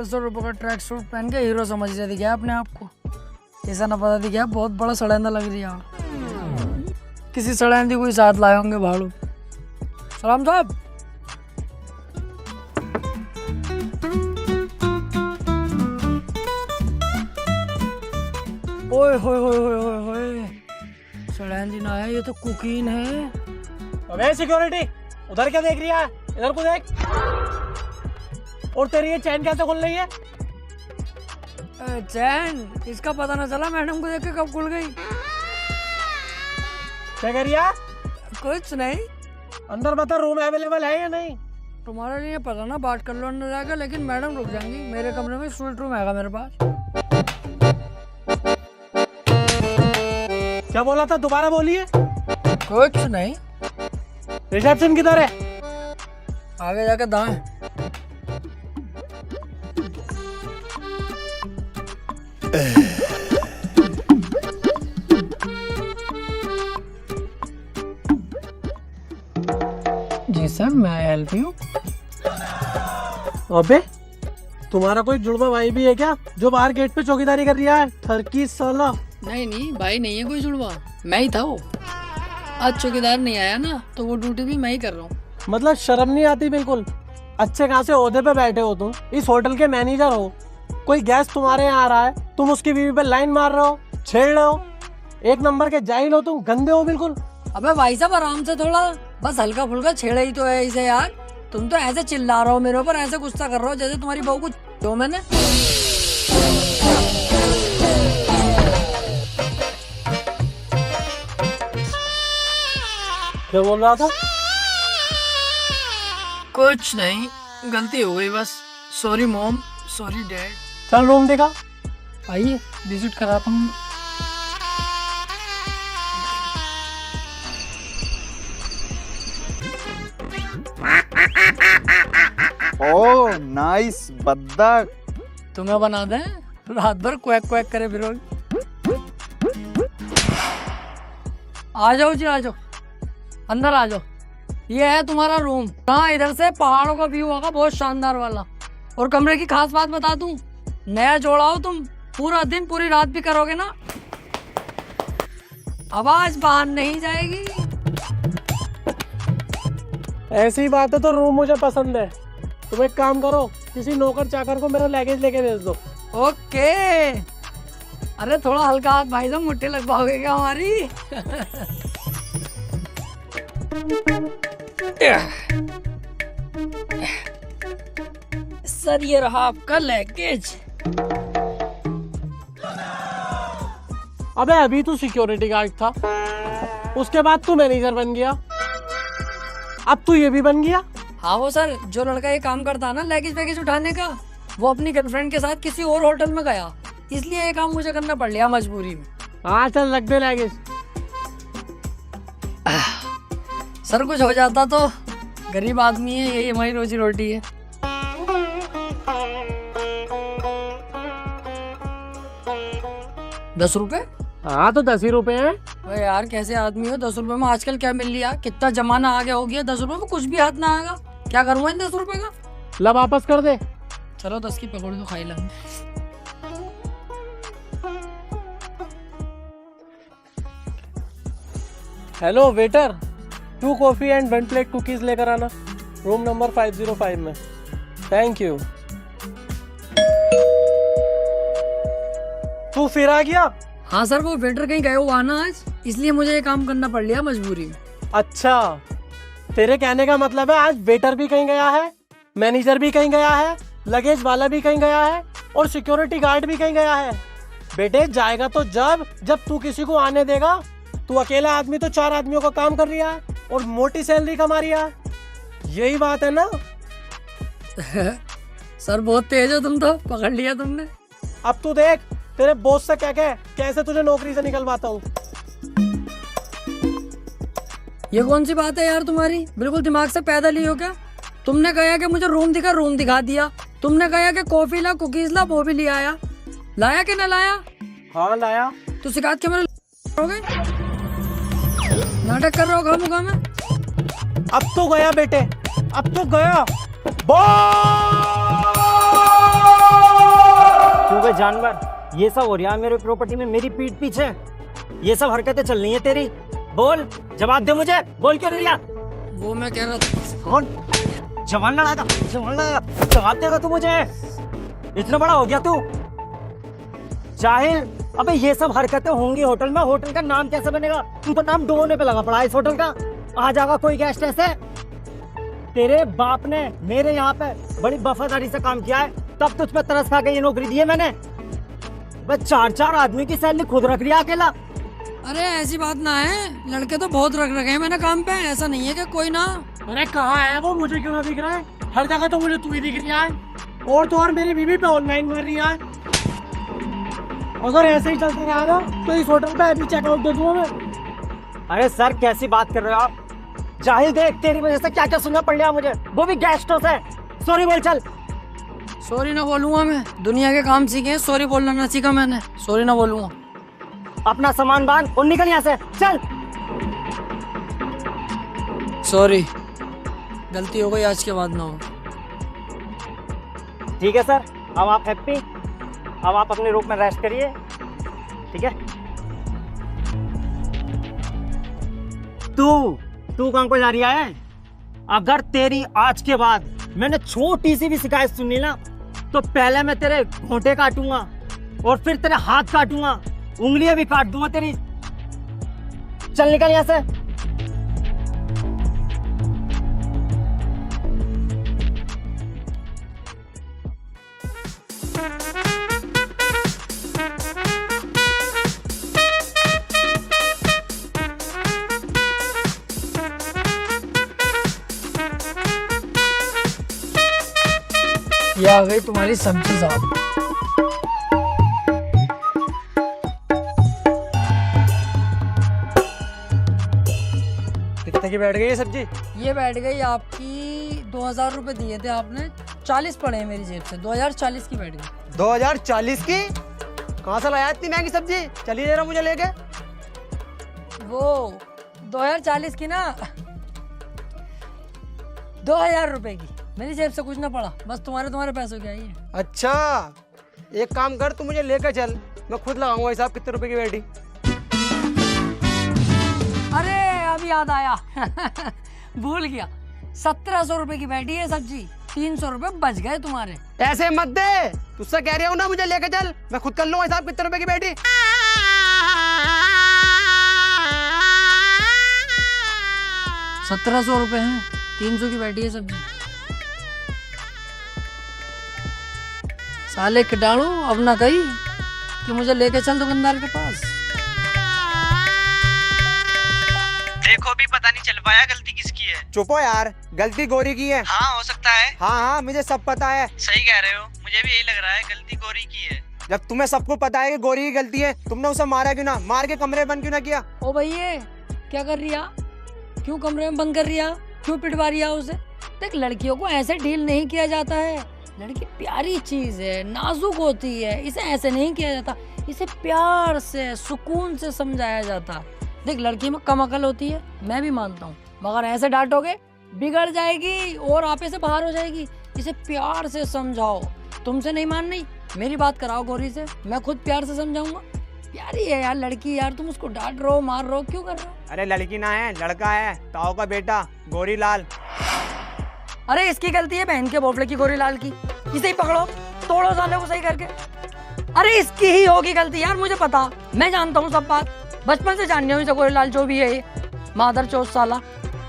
1500 रुपये का track suit पहन के हीरो समझ रहे थे क्या अपने आप को? ऐसा ना पता थी क्या बहुत बड़ा सड़ेंदा लग रही है। किसी सड़ेंदी कोई साथ लाए होंगे भाड़ू। सलाम साहब। ओए होए होए होए होए होए, सड़ेंदी ना है, ये तो कुकीन है। अबे सिक्योरिटी, उधर क्या देख रही है? इधर को देख। और तेरी ये चैन कैसे खुल रही है? चैन इसका पता ना चला, मैडम को देख के कब खुल गई। क्या कह रही है? कुछ नहीं। अंदर बता रूम अवेलेबल है या नहीं? तुम्हारे लिए पता ना, बात कर लो अंदर जाकर, लेकिन मैडम रुक जाएंगी। मेरे कमरे में स्वीट रूम है मेरे पास। क्या बोला था, दोबारा बोलिए। कुछ नहीं। रिसेप्शन किधर है? आगे जाके दाएं। जी सर, मैं हेल्प यू। अबे तुम्हारा कोई जुड़वा भाई भी है क्या जो बाहर गेट पे चौकीदारी कर रहा है? ठरकी साला। नहीं भाई नहीं है कोई जुड़वा, मैं ही था वो। आज चौकीदार नहीं आया ना, तो वो ड्यूटी भी मैं ही कर रहा हूँ। मतलब शर्म नहीं आती बिल्कुल? अच्छे खासे ओहदे पे बैठे हो तुम, इस होटल के मैनेजर हो। कोई गेस्ट तुम्हारे यहाँ आ रहा है, तुम उसकी बीवी पे लाइन मार रहे हो, छेड़ रहे हो। एक नंबर के जाहिल हो तुम, गंदे हो बिल्कुल। अबे भाई साहब आराम से थोड़ा, बस हल्का फुल्का छेड़ा ही तो है इसे यार। तुम तो ऐसे चिल्ला रहे हो मेरे ऊपर, ऐसे गुस्सा कर रहे हो जैसे तुम्हारी बहू को तो मैंने। क्या बोल रहा था? कुछ नहीं, गलती हो गई बस। Sorry mom, sorry dad. चल रूम देखा। आइए विजिट कराता हूँ। ओह नाइस बद्दक। तुम्हें बना दें, रात भर क्वैक क्वैक करे फिरोगे। आ जाओ जी, आ जाओ, अंदर आ जाओ। ये है तुम्हारा रूम। हाँ, इधर से पहाड़ों का व्यू होगा बहुत शानदार वाला। और कमरे की खास बात बता दूं, नया जोड़ा हो तुम, पूरा दिन पूरी रात भी करोगे ना, आवाज बाहर नहीं जाएगी। ऐसी बात है तो रूम मुझे पसंद है। तुम एक काम करो, किसी नौकर चाकर को मेरा लगेज लेके भेज दो। ओके। अरे थोड़ा हल्का हाथ भाई साहब, मुट्ठी लग पाओगे क्या हमारी? सर ये रहा आपका लगेज। अबे अभी तू सिक्योरिटी गार्ड था, उसके बाद तू मैनेजर बन गया, अब तू ये भी बन गया। हाँ वो सर, जो लड़का ये काम करता है ना लगेज वैगेज उठाने का, वो अपनी गर्लफ्रेंड के साथ किसी और होटल में गया, इसलिए ये काम मुझे करना पड़ लिया मजबूरी में। हाँ चल रख दे लगेज। सर कुछ हो जाता तो, गरीब आदमी है, यही हमारी रोजी रोटी है। ₹10? हाँ तो 10 ही रुपए हैं। अरे यार कैसे आदमी हो, 10 रुपए में आजकल क्या मिल लिया? कितना जमाना आगे हो गया, 10 रुपए में कुछ भी हाथ ना आएगा। क्या करूँगा इन 10 रुपए का? ला वापस कर दे। चलो 10 की पकौड़ी तो खाई लेंगे। Hello waiter, 2 coffee and 1 plate cookies लेकर आना, रूम नंबर 505 में। Thank you. तू फिर आ गया? हाँ सर, वो वेटर कहीं गए हुआ ना आज, इसलिए मुझे ये काम करना पड़ लिया मजबूरी में। अच्छा, तेरे कहने का मतलब है आज वेटर भी कहीं गया है, मैनेजर भी कहीं गया है, लगेज वाला भी कहीं गया है और सिक्योरिटी गार्ड भी कहीं गया है। बेटे जाएगा तो जब तू किसी को आने देगा। तू अकेला आदमी तो 4 आदमियों का काम कर रहा है और मोटी सैलरी कमा रहा है, यही बात है ना? सर बहुत तेज हो तुम तो, पकड़ लिया तुमने। अब तू देख तेरे बॉस से क्या कह, कैसे तुझे नौकरी से निकलवाता हूँ। ये कौन सी बात है यार तुम्हारी, बिल्कुल दिमाग से पैदल ही हो क्या? तुमने कहा कि मुझे रूम दिखा दिया। तुमने कहा कि कॉफी ला, कुकीज ला, वो भी ले आया। लाया कि ना लाया? हाँ लाया। तो शिकायत के मेरे नाटक कर रहे हो खामोखा में। अब तो गया बेटे, अब तो गया। बॉस जानवर, ये सब हो रहा है मेरे प्रॉपर्टी में मेरी पीठ पीछे। ये सब हरकतें चल रही है तेरी। बोल, जवाब दे मुझे, बोल क्यों नहीं रहा? वो मैं कह रहा था। कौन? जवान लड़ाएगा, जवान लड़ाएगा, जवाब देगा तू मुझे? इतना बड़ा हो गया तू जाहिल। अबे ये सब हरकतें होंगी होटल में, होटल का नाम कैसे बनेगा? तू तो नाम डुबोने पे लगा पड़ा है इस होटल का। आ जाएगा कोई गेस्ट ऐसे? तेरे बाप ने मेरे यहाँ पे बड़ी वफादारी से काम किया है, तब तुझ पे तरस खा के ये नौकरी दी है मैंने। बस 4-4 आदमी की सैलरी खुद रख लिया अकेला। अरे ऐसी बात ना है, लड़के तो बहुत रख रखे हैं मैंने काम पे, ऐसा नहीं है कि कोई ना। अरे कहाँ है वो, मुझे क्यों ना दिख रहा है? हर जगह तो मुझे तू ही दिख रहा है, और तो और मेरी बीवी पे ऑनलाइन मार रही है। अगर ऐसे ही चलते रहा ना तो इस होटल पे अभी चेकआउट दे दूंगा मैं। अरे सर कैसी बात कर रहे हो आप? जाहिल देख, तेरी वजह से क्या क्या सुनना पड़ रहा मुझे, वो भी गेस्टों से। सॉरी बोल चल। सॉरी ना बोलूंगा मैं, दुनिया के काम सीखे हैं, सॉरी बोलना ना सीखा मैंने, सॉरी ना बोलूंगा। अपना सामान बांध और निकल यहाँ से, चल। सॉरी, गलती हो गई, आज के बाद ना हो। ठीक है सर, अब आप हैप्पी, अब आप अपने रूम में रेस्ट करिए, ठीक है? तू कहाँ को जा रही है? अगर तेरी आज के बाद मैंने छोटी सी भी शिकायत सुनी ना, तो पहले मैं तेरे घोंटे काटूंगा और फिर तेरे हाथ काटूंगा, उंगलियां भी काट दूंगा तेरी। चल निकल यहाँ से। ये आ गई तुम्हारी सब्जी साहब। कितने की बैठ गई ये सब्जी? ये बैठ गई आपकी 2000 रुपए दिए थे आपने, 40 पड़े हैं मेरी जेब से, 2040 की बैठ गई। 2040 की? कहाँ से लाया इतनी महंगी सब्जी? चलिए जरा मुझे लेके। वो 2040 की ना, 2000 रुपए की, मेरी जेब से कुछ ना पड़ा, बस तुम्हारे पैसों की आई है। अच्छा, एक काम कर, तू मुझे लेकर चल, मैं खुद लगाऊंगा हिसाब कितने रुपए की बैठी। अरे अभी याद आया भूल गया, 1700 रुपए की बैठी है सब्जी, 300 रुपए बच गए तुम्हारे। ऐसे मत दे, तुझसे कह रहा हूँ ना, मुझे लेकर चल, मैं खुद कर लूंगा हिसाब कितने रुपए की बैठी। 1700 रुपए हैं, 300 की बैठी है सब्जी। साले कीटाणु, अब ना कही कि मुझे लेके चल दुकानदार के पास। देखो भी पता नहीं चल पाया गलती किसकी है। चुप हो यार, गलती गोरी की है। हाँ हो सकता है। हाँ मुझे सब पता है। सही कह रहे हो, मुझे भी यही लग रहा है, गलती गोरी की है। जब तुम्हें सबको पता है कि गोरी की गलती है, तुमने उसे मारा क्यों ना? मार के कमरे बंद क्यों ना किया? ओ भैया क्या कर रही है? क्यों कमरे में बंद कर रही है? क्यों पिटवा रही है उसे? देख, लड़कियों को ऐसे डील नहीं किया जाता है, लड़की प्यारी चीज है, नाजुक होती है, इसे ऐसे नहीं किया जाता, इसे प्यार से सुकून से समझाया जाता। देख, लड़की में कम अकल होती है, मैं भी मानता हूँ, मगर ऐसे डांटोगे बिगड़ जाएगी और आपे से बाहर हो जाएगी। इसे प्यार से समझाओ, तुमसे नहीं मान रही, मेरी बात कराओ गौरी से, मैं खुद प्यार से समझाऊंगा। प्यारी है यार लड़की, यार तुम उसको डांट रहे हो, मार रहे हो, क्यों कर रहे हो? अरे लड़की ना है, लड़का है, ताऊ का बेटा गोरी लाल। अरे इसकी गलती है बहन के बोफले की, गोरी लाल की, इसे ही पकड़ो, तोड़ो साले को सही करके। अरे इसकी ही होगी गलती यार, मुझे पता, मैं जानता हूँ सब बात, बचपन से जाननी हूँ इसे, गोरी लाल जो भी है ये मादर चोद साला।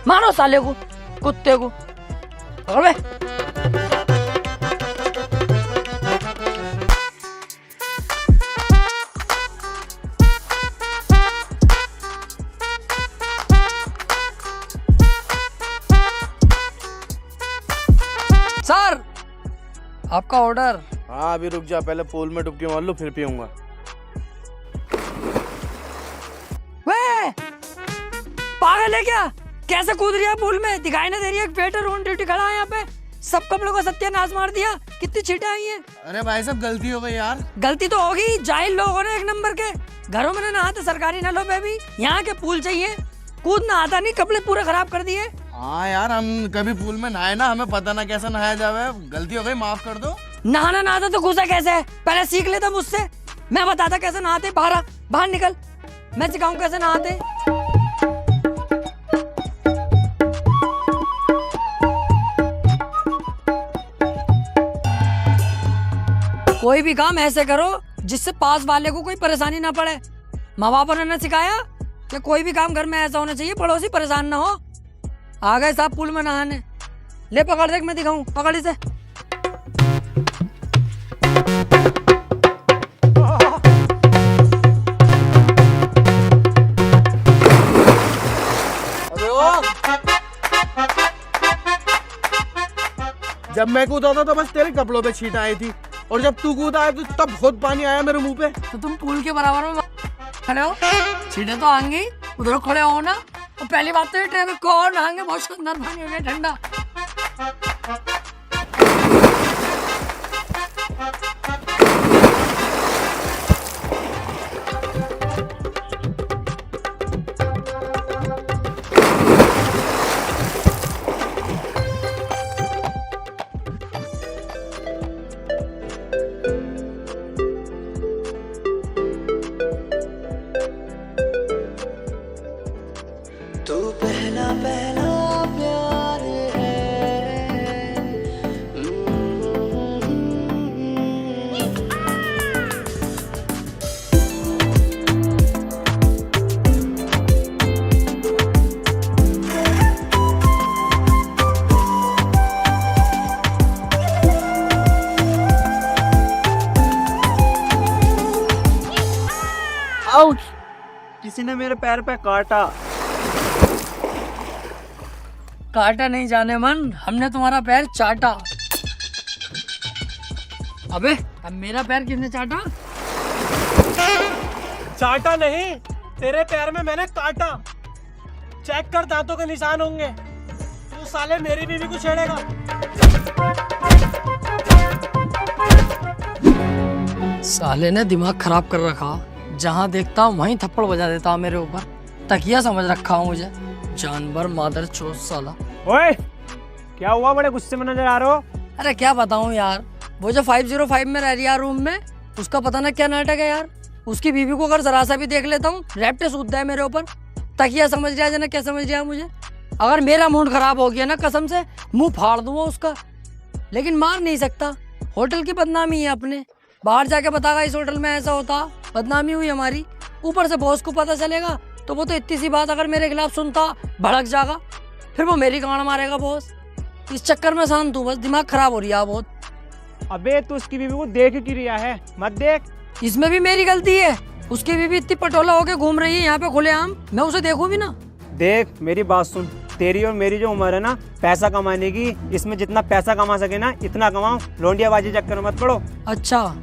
मारो साले को, कुत्ते को, पकड़ बे। सर आपका ऑर्डर। हाँ अभी रुक जा, पहले पूल में डुबकी मार लो फिर पीऊंगा। वे पागल है क्या? कैसे कूद रही है पूल में? दिखाई ना दे रही है? वेटर ऑन ड्यूटी खड़ा है यहाँ पे, सब कपड़ों को सत्यानाश मार दिया, कितनी छींटे आई है। अरे भाई साहब गलती हो गई यार। गलती तो होगी, जाहिल लोग हो रहे एक नंबर के, घरों में नहाते सरकारी नलों पे भी, यहाँ के पूल चाहिए, कूदना आता नहीं, कपड़े पूरे खराब कर दिए। हाँ यार, हम कभी पूल में नहाए ना, हमें पता ना कैसा नहाया जावे, गलती हो गई, माफ कर दो। नहाना ना आता तो घुसा कैसे है? पहले सीख लेता मुझसे। मैं बताता कैसे नहाते। बाहर आ, बाहर निकल, मैं सिखाऊं कैसे नहाते। कोई भी काम ऐसे करो जिससे पास वाले को कोई परेशानी ना पड़े। माँ बाप ने सिखाया कि कोई भी काम घर में ऐसा होना चाहिए पड़ोसी परेशान ना हो। आ गए साहब पूल में नहाने। ले पकड़ देख, मैं दिखाऊं, पकड़ इसे। जब मैं कूदा था तो बस तेरे कपड़ों पे छींट आई थी, और जब तू कूदा है तो तब बहुत पानी आया मेरे मुंह पे। तो तुम पूल के बराबर में खड़े हो, सीधे तो आएंगे, उधर खड़े हो ना। और पहली बात तो ये ट्रेन में कौन आएंगे, बहुत शानदार पानी हो गया ठंडा। तू पहला पहला प्यार है। आउच! किसी ने मेरे पैर पे काटा। काटा नहीं जाने मन, हमने तुम्हारा पैर चाटा। अबे अब मेरा पैर किसने चाटा? चाटा नहीं, तेरे पैर में मैंने काटा। चेक कर, दांतों के निशान होंगे। तू साले मेरी बीवी को छेड़ेगा। साले ने दिमाग खराब कर रखा। जहाँ देखता हूँ वहीं थप्पड़ बजा देता हूँ मेरे ऊपर। तकिया समझ रखा हूँ मुझे। जानवर मादर चोद साला। ओए, क्या हुआ? बड़े गुस्से में नजर आ रहे हो। अरे क्या बताऊँ यार, वो जो 505 में रह रही है रूम में, उसका पता ना क्या नाटक है यार। उसकी बीवी को अगर जरा सा भी देख लेता हूँ, रैप्टे सूदता है मेरे ऊपर। तकिया समझ रहा है ना, क्या समझ रहा है मुझे। अगर मेरा मूड खराब हो गया ना, कसम से मुंह फाड़ दूंगा उसका। लेकिन मार नहीं सकता, होटल की बदनामी है अपने। बाहर जाके बतागा इस होटल में ऐसा होता, बदनामी हुई हमारी। ऊपर से बॉस को पता चलेगा तो वो तो इतनी सी बात अगर मेरे खिलाफ सुनता, भड़क जाएगा, फिर वो मेरी गांड मारेगा बॉस। इस चक्कर में शांत हूँ, बस दिमाग खराब हो रही है बहुत। अबे तू उसकी बीवी को देख क्यों रिया है? मत देख। इसमें भी मेरी गलती है। उसकी बीवी इतनी पटोला होके घूम रही है यहाँ पे खुलेआम, मैं उसे देखूं भी ना। देख मेरी बात सुन, तेरी और मेरी जो उम्र है ना पैसा कमाने की, इसमें जितना पैसा कमा सके ना इतना कमाओ। लौंडियाबाजी चक्कर में मत पड़ो। अच्छा,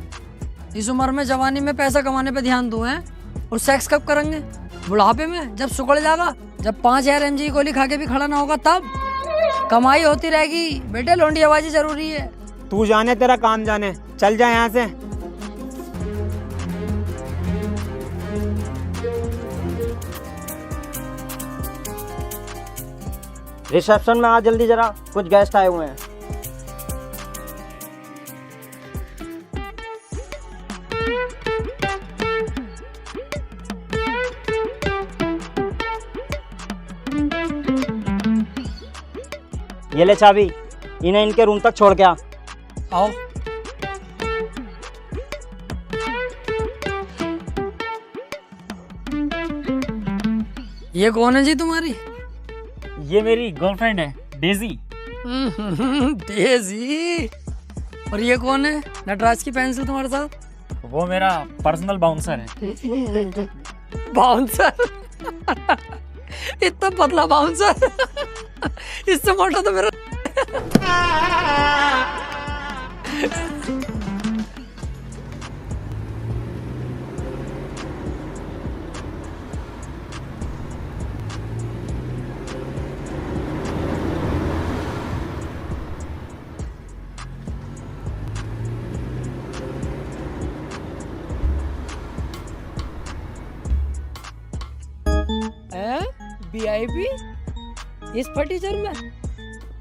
इस उम्र में जवानी में पैसा कमाने पे ध्यान दूं हैं? और सेक्स कब करेंगे? बुढ़ापे में, जब सुकड़ जाएगा, जब 5000 mg की गोली खा के भी खड़ा ना होगा तब। कमाई होती रहेगी बेटे, लौंडियाबाजी जरूरी है। तू जाने तेरा काम जाने, चल जा यहाँ से। रिसेप्शन में आ जल्दी जरा, कुछ गेस्ट आए हुए हैं। ये ले चाबी, इन्हें इनके रूम तक छोड़ के आ। आओ। ये कौन है जी तुम्हारी? ये मेरी गर्लफ्रेंड है, डेजी। डेजी। और ये कौन है नटराज की पेंसिल तुम्हारे साथ? वो मेरा पर्सनल बाउंसर है। बाउंसर? इतना पतला बाउंसर? इससे मोटा तो मेरा। VIP इस फटीचर में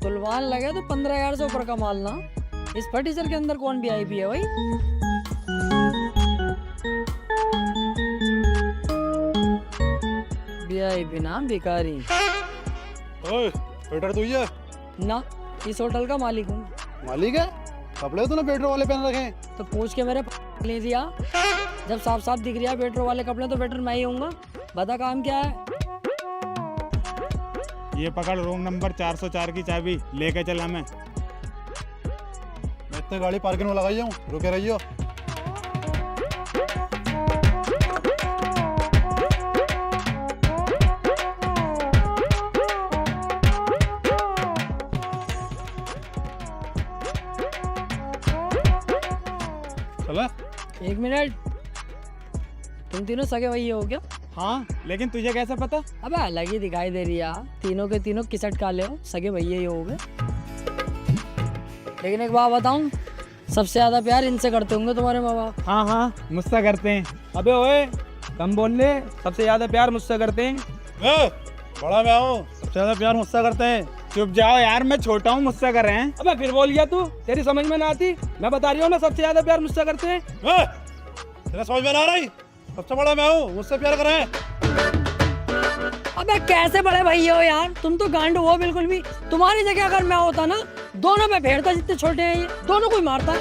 तुलवान लगे तो 15,000 से ऊपर का माल ना। इस फर्नीचर के अंदर कौन वीआईपी है भाई? वीआईपी नाम भिखारी ओए वेटर तू ही है? ना, इस होटल का मालिक हूँ। मालिक है? कपड़े तूने पेट्रोल वाले पहन रखे हैं। तो पूछ के मेरे ले दिया। जब साफ साफ दिख रहा है वेटर वाले कपड़े तो वेटर मैं ही हूँगा। बता काम क्या है? ये पकड़ रूम नंबर 404 की चाबी लेके चला मैं इतने गाड़ी पार्किंग में लगाई हूँ, रुके रहियो। चला 1 मिनट, तुम तीनों सगे भैये हो क्या? हाँ लेकिन तुझे कैसे पता? अबे अलग ही दिखाई दे रही है यार। तीनों के तीनों किसट काले हो, सगे भैये ही हो गए। लेकिन एक बात बताऊं, सबसे ज्यादा प्यार इनसे करते होंगे तुम्हारे माँ बाप। हाँ हाँ मुझसे करते हैं। अबे ओए कम बोल ले, सबसे ज्यादा प्यार मुझसे करते हैं। बड़ा मैं हूँ, सबसे ज्यादा प्यार मुझसे करते हैं। चुप जाओ यार, मैं छोटा हूँ, मुझसे कर रहे हैं। अबे फिर बोल गया तू, तेरी समझ में ना आती। मैं बता रही हूँ ना, सबसे ज्यादा प्यार मुझसे करते हैं। तेरा समझ में ना आ रही? सबसे बड़ा मैं हूँ, मुझसे प्यार करें। अबे कैसे बड़े भैये हो यार, तुम तो गांड हो बिल्कुल भी। तुम्हारी जगह अगर मैं होता ना, दोनों पे फेरता। जितने छोटे हैं ये दोनों को ही मारता।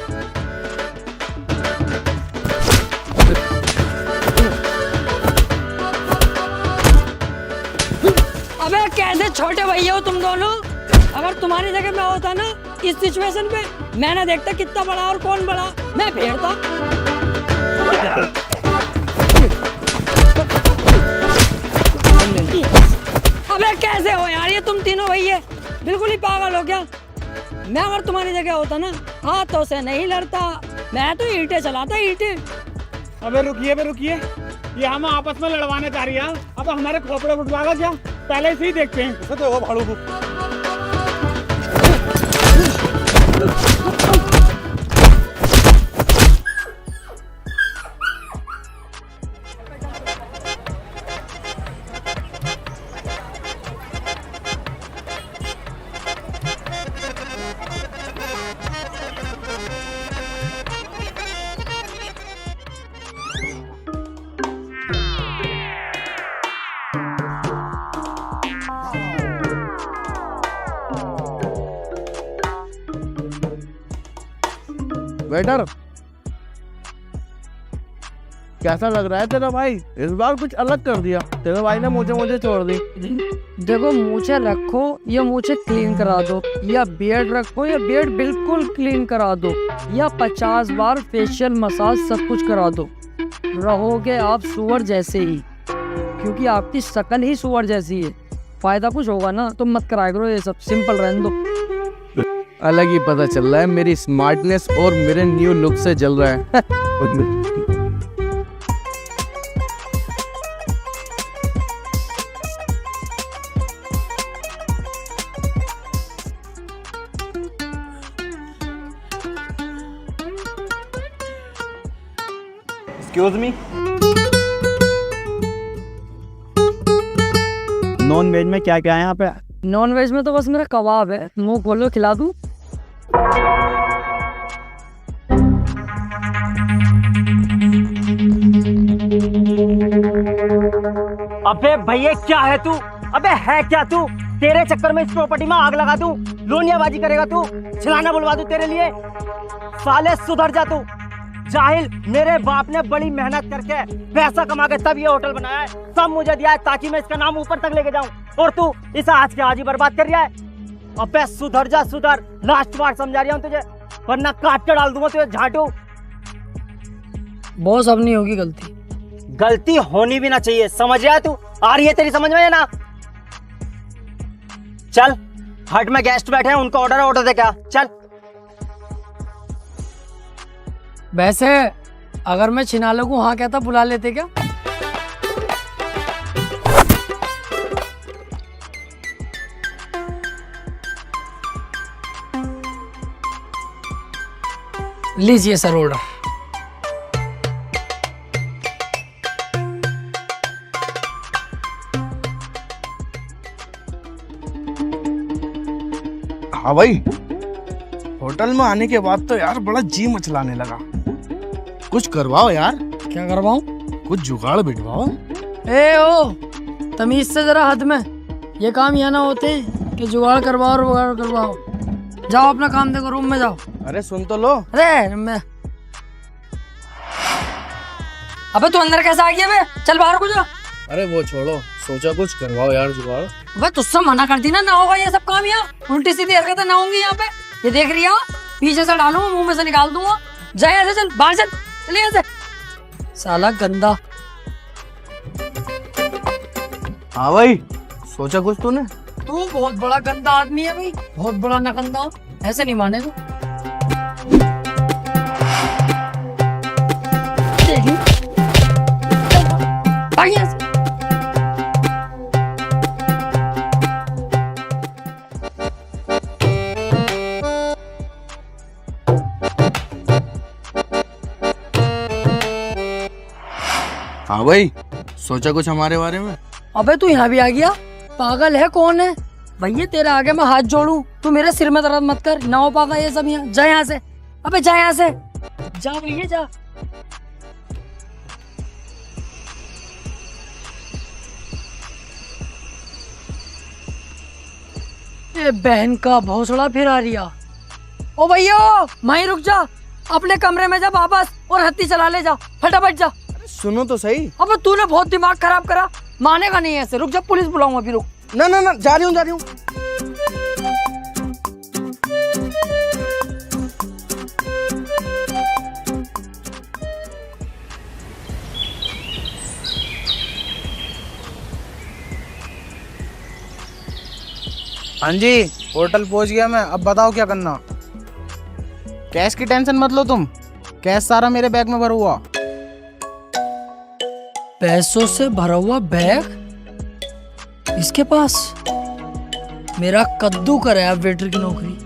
अबे कैसे छोटे भैये हो तुम दोनों। अगर तुम्हारी जगह मैं होता ना इस सिचुएशन पे, मैं ना देखता कितना बड़ा और कौन बड़ा, मैं फेरता। अबे कैसे हो यार ये तुम तीनों भैये, बिल्कुल ही पागल हो क्या? मैं अगर तुम्हारी जगह होता ना, हाथों से नहीं लड़ता, मैं तो ईंटें चलाता, ईंटें। अबे रुकिए, ये हम आपस में लड़वाने चाह रही है। अब हमारे खोपड़े फुटवागा क्या? पहले से ही देखते हैं। कैसे हो भाड़ू को? वेटर, कैसा लग रहा है तेरा भाई? इस बार कुछ अलग कर दिया। तेरे भाई ने मुझे छोड़ दी। देखो मूछें रखो या मूछें क्लीन करा दो, या बियर्ड रखो या बियर्ड बिल्कुल क्लीन करा दो, या 50 बार फेशियल मसाज सब कुछ करा दो, रहोगे आप सुअर जैसे ही। क्योंकि आपकी शक्ल ही सुअर जैसी है। फायदा कुछ होगा ना तो मत कराया करो ये सब, सिंपल रहने दो। अलग ही पता चल रहा है, मेरी स्मार्टनेस और मेरे न्यू लुक से जल रहा है। एक्सक्यूज मी, नॉन वेज में क्या क्या है यहाँ पे? नॉन वेज में तो बस मेरा कबाब है, मुंह खोलो खिला दूं। अबे भैया क्या है तू? अबे है क्या तू? तेरे चक्कर में इस प्रॉपर्टी में आग लगा दूं, लोनियाबाजी करेगा तू, छिलाना बुलवा दूं तेरे लिए। साले सुधर जा तू जाहिल। मेरे बाप ने बड़ी मेहनत करके पैसा कमा के तब ये होटल बनाया है, सब मुझे दिया है ताकि मैं इसका नाम ऊपर तक लेके जाऊं, और तू इस आज के आज ही बर्बाद कर रहा है। अबे सुधर जा सुधर, लास्ट बार समझा रहा हूं तुझे, वरना काट के डाल दूंगा तुझे झाटू। बॉस अब नहीं होगी गलती। गलती होनी भी ना चाहिए, समझ रहा है तू? आ रही है तेरी समझ में या ना? चल हट में गेस्ट बैठे हैं, उनको ऑर्डर दे क्या, चल। वैसे अगर मैं छिनालों को हाँ कहता बुला लेते क्या? लीजिए सर ऑर्डर। हाँ भाई, होटल में आने के बाद तो यार बड़ा जी मचलाने लगा। कुछ करवाओ यार, क्या करवाऊं? कुछ जुगाड़ बिठवाओ। ए ओ, तमीज से जरा हद में। ये काम यहाँ ना होते कि जुगाड़ करवाओ और वगाड़ करवाओ। जाओ अपना काम देखो, रूम में जाओ। अरे सुन तो लो। अरे मैं अबे तू अंदर कैसे आ गया बे? चल बाहर को जा। अरे वो छोड़ो, सोचा कुछ करवाओ यार जुगाड़। अबे तुझसे मना करती ना होगा ये सब काम यहाँ। उल्टी सीधी हरकतें ना होंगी यहाँ पे। ये देख रही हो, पीछे से डालूंगा, मुंह में से निकाल दूंगा। जा यहाँ से, चल बाहर चल, चल यहाँ से। साला गंदा। हाँ भाई, सोचा कुछ तूने? तू बहुत बड़ा गंदा आदमी है भाई, बहुत बड़ा नगंदा। ऐसे नहीं माने तू। भाग यहाँ से। हाँ भाई, सोचा कुछ हमारे बारे में? अबे तू यहाँ भी आ गया? पागल है कौन है भैया? तेरे आगे मैं हाथ जोड़ू, तू मेरे सिर में दर्द मत कर। ना हो पागा ये सब यहाँ। जा यहाँ से, अबे जा यहाँ से, जा भैया जा। ये बहन का भौसड़ा फिर आ रिया। ओ भैया वहीं रुक जा, अपने कमरे में जा वापस और हत्ती चला ले जा, फटाफट जा। सुनो तो सही। अब तूने बहुत दिमाग खराब करा, मानेगा नहीं ऐसे। रुक जा, पुलिस बुलाऊंगा फिर। रुक। ना ना ना, जा रही हूँ जा रही हूँ। हाँ जी, होटल पहुंच गया मैं। अब बताओ क्या करना। कैश की टेंशन मत लो तुम, कैश सारा मेरे बैग में भरा हुआ। पैसों से भरा हुआ बैग इसके पास? मेरा कद्दू करे अब वेटर की नौकरी।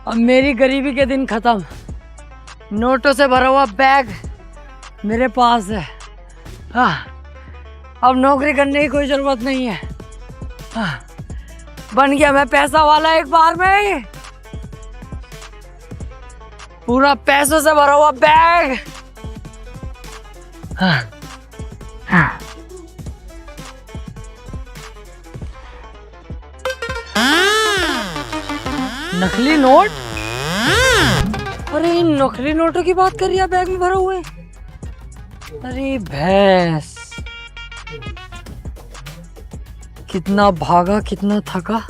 अब मेरी गरीबी के दिन खत्म। नोटों से भरा हुआ बैग मेरे पास है। अब नौकरी करने की कोई जरूरत नहीं है। बन गया मैं पैसा वाला एक बार में ही। पूरा पैसों से भरा हुआ बैग। नकली नोट? अरे इन नकली नोटों की बात कर रही है बैग में भरे हुए? अरे भैंस, कितना भागा कितना थका।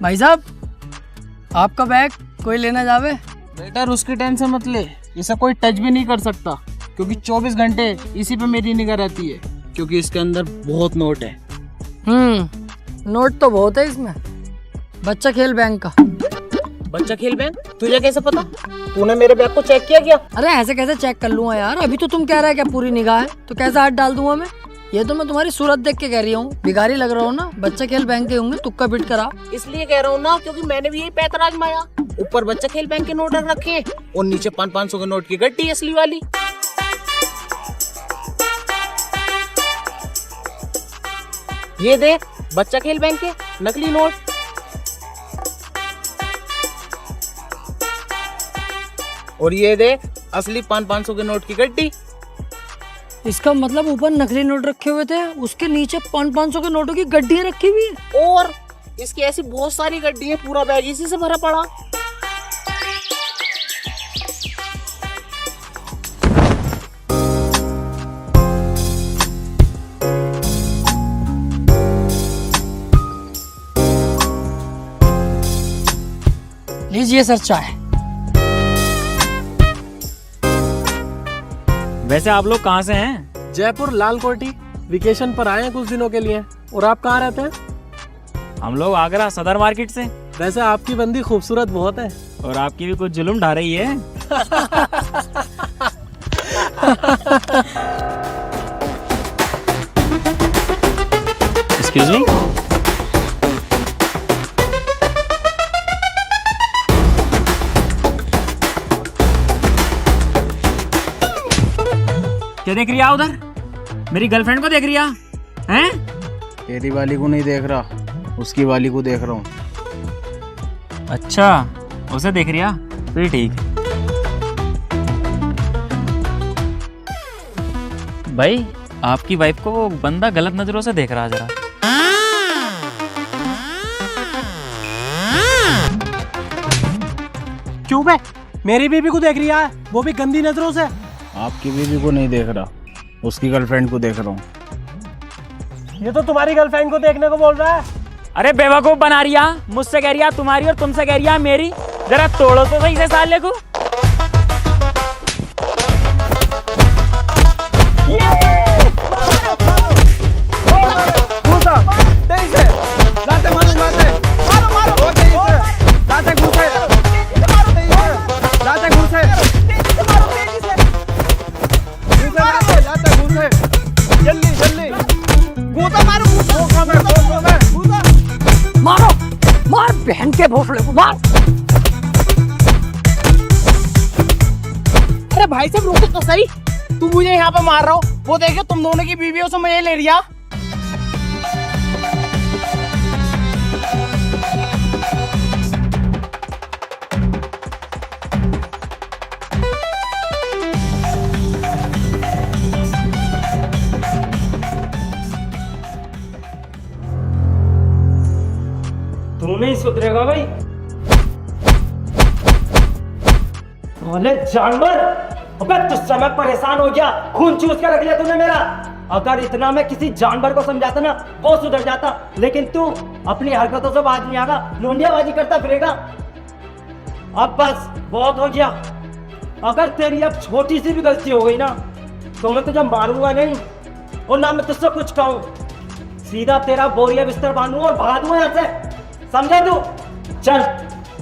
भाई साहब, आपका बैग कोई लेना जावे? बेटर उसकी टेंशन मत ले, इसे कोई टच भी नहीं कर सकता, क्योंकि 24 घंटे इसी पे मेरी निगाह रहती है, क्योंकि इसके अंदर बहुत नोट है। नोट तो बहुत है इसमें। बच्चा खेल बैंक का। बच्चा खेल बैंक? तुझे कैसे पता? तूने मेरे बैग को चेक किया क्या? अरे ऐसे कैसे चेक कर लूंगा यार? अभी तो तुम कह रहे हैं क्या पूरी निगाह है, तो कैसे हाथ डाल दूंगा मैं? ये तो मैं तुम्हारी सूरत देख के कह रही हूँ। भिखारी लग रहा हूँ ना? बच्चा खेल बैंक के होंगे, तुक्का बिट करा। इसलिए कह रहा हूँ ना, क्योंकि मैंने भी यही पैतरा आजमाया। ऊपर बच्चा खेल बैंक के नोट रखे हैं और नीचे 500-500 के नोट की गड्डी असली वाली। ये देख, बच्चा खेल बैंक के नकली नोट। और ये देख, असली 500 के नोट की गड्डी। इसका मतलब ऊपर नकली नोट रखे हुए थे, उसके नीचे 500 के नोटों की गड्डियां रखी हुई है। और इसकी ऐसी बहुत सारी गड्डी है, पूरा बैग इसी से भरा पड़ा। लीजिए सर चाय। वैसे आप लोग कहाँ से हैं? जयपुर लाल कोठी वेकेशन पर आए हैं कुछ दिनों के लिए। और आप कहाँ रहते हैं? हम लोग आगरा सदर मार्केट से। वैसे आपकी बंदी खूबसूरत बहुत है। और आपकी भी कुछ जुल्म ढा रही है। Excuse me. क्या देख रही है उधर? मेरी गर्लफ्रेंड को देख रही हैं? तेरी वाली को नहीं देख रहा, उसकी वाली को देख रहा हूँ। अच्छा, उसे देख रही है, फिर ठीक है। भाई, आपकी वाइफ को वो बंदा गलत नजरों से देख रहा है जरा। क्यों बे? मेरी बीबी को देख रही है, वो भी गंदी नजरों से। आपकी बीवी को नहीं देख रहा, उसकी गर्लफ्रेंड को देख रहा हूँ। ये तो तुम्हारी गर्लफ्रेंड को देखने को बोल रहा है। अरे बेवकूफ बना रही है, मुझसे कह रही है तुम्हारी और तुमसे कह रही है मेरी। जरा तोड़ो तो सही से साले को। मारो, मार बहन के भोसले को मार। अरे भाई साहब रुको तो सही, तू मुझे यहाँ पे मार रहा हो, वो देखो तुम दोनों की बीवियों से मजे ले लिया। तू नहीं सुधरेगा भाई। बोले जानवर, अबे तुझसे मैं परेशान हो गया, खून चूस के रख लिया तूने मेरा। अगर इतना मैं किसी जानवर को समझाता ना, वो सुधर जाता, लेकिन तू अपनी हरकतों से बाज नहीं आगा, लोंडियाबाजी करता फिरेगा। अब बस बहुत हो गया। अगर तेरी अब छोटी सी भी गलती हो गई ना, तो मैं तुझे मारूंगा नहीं और ना मैं तुझसे कुछ कहूँ। सीधा तेरा बोरिया बिस्तर बांधूंगा और भगा दूंगा यहाँ से, समझा तू? चल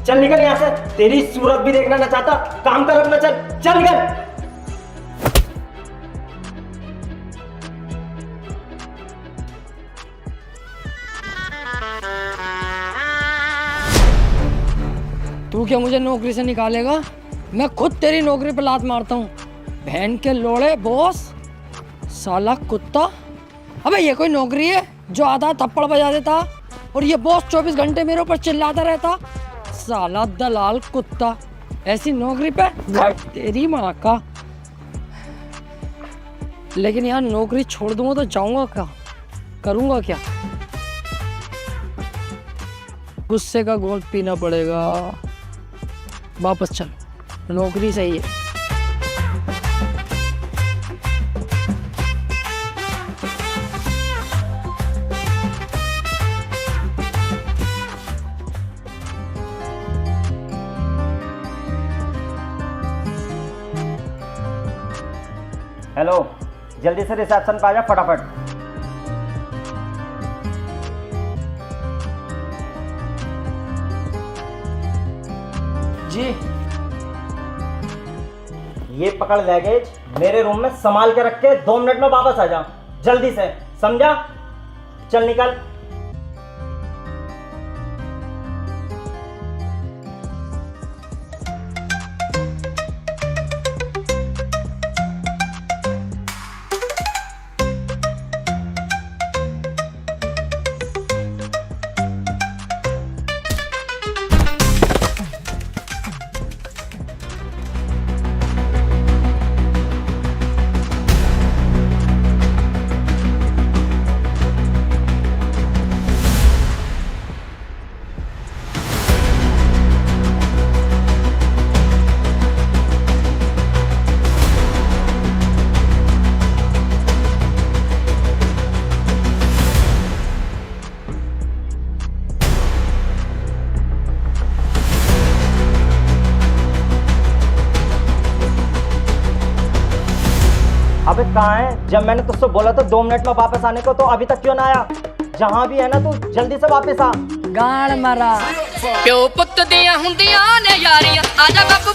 चल निकल यहाँ से, तेरी सूरत भी देखना ना चाहता। काम कर अपना, चल चल निकल। तू क्या मुझे नौकरी से निकालेगा? मैं खुद तेरी नौकरी पे लात मारता हूँ। बहन के लोड़े बॉस, साला कुत्ता। अबे ये कोई नौकरी है जो आधा थप्पड़ बजा देता और ये बॉस 24 घंटे मेरे ऊपर चिल्लाता रहता? साला दलाल कुत्ता, ऐसी नौकरी पे तेरी माँ का। लेकिन यार नौकरी छोड़ दूंगा तो जाऊंगा क्या, करूंगा क्या? गुस्से का घोल पीना पड़ेगा। वापस चल, नौकरी सही है। हेलो, जल्दी से रिसेप्शन पे आ जा फटाफट। जी ये पकड़ लगेज, मेरे रूम में संभाल के रख के 2 मिनट में वापस आ जा, जल्दी से, समझा? चल निकल। अबे कहाँ है? जब मैंने तुझसे बोला था 2 मिनट में वापस आने को, तो अभी तक क्यों ना आया? जहाँ भी है ना तू, जल्दी से वापस आ। गाड़ मरा प्यो पुत दिया हुंदियां ने यारियां, आजा बापू